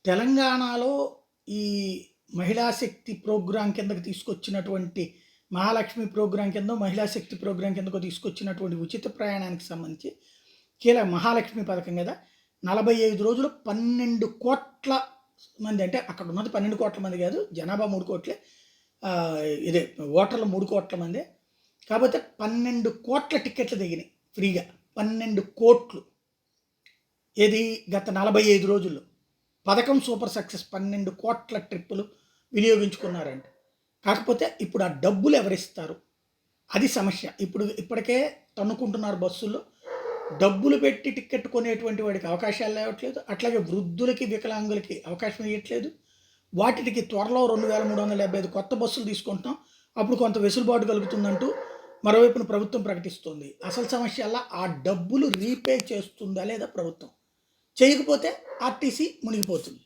తెలంగాణలో ఈ మహిళా శక్తి ప్రోగ్రాం కిందకి తీసుకొచ్చినటువంటి మహాలక్ష్మి ప్రోగ్రాం కిందో, మహిళా శక్తి ప్రోగ్రాం కిందకో తీసుకొచ్చినటువంటి ఉచిత ప్రయాణానికి సంబంధించి మహాలక్ష్మి పథకం కదా! 45 రోజులు 12,00,00,000 మంది, అంటే అక్కడ ఉన్నది 12,00,00,000 మంది కాదు, జనాభా 3,00,00,000. ఇదే ఓటర్లు 3,00,00,000 మందే. కాకపోతే 12,00,00,000 టికెట్లు దిగినాయి ఫ్రీగా. 12,00,00,000 ఏది గత 45 రోజుల్లో. పథకం సూపర్ సక్సెస్. 12,00,00,000 ట్రిప్పులు వినియోగించుకున్నారంట. కాకపోతే ఇప్పుడు ఆ డబ్బులు ఎవరిస్తారు? అది సమస్య. ఇప్పటికే తన్నుకుంటున్నారు బస్సుల్లో. డబ్బులు పెట్టి టికెట్ కొనేటువంటి వాడికి అవకాశాలు లేవట్లేదు. అట్లాగే వృద్ధులకి, వికలాంగులకి అవకాశం ఇవ్వట్లేదు. వాటికి త్వరలో 2,375 కొత్త బస్సులు తీసుకుంటున్నాం, అప్పుడు కొంత వెసులుబాటు కలుగుతుందంటూ మరోవైపున ప్రభుత్వం ప్రకటిస్తుంది. అసలు సమస్యల్లా ఆ డబ్బులు రీపే చేస్తుందా లేదా ప్రభుత్వం? చేయకపోతే ఆర్టీసీ మునిగిపోతుంది.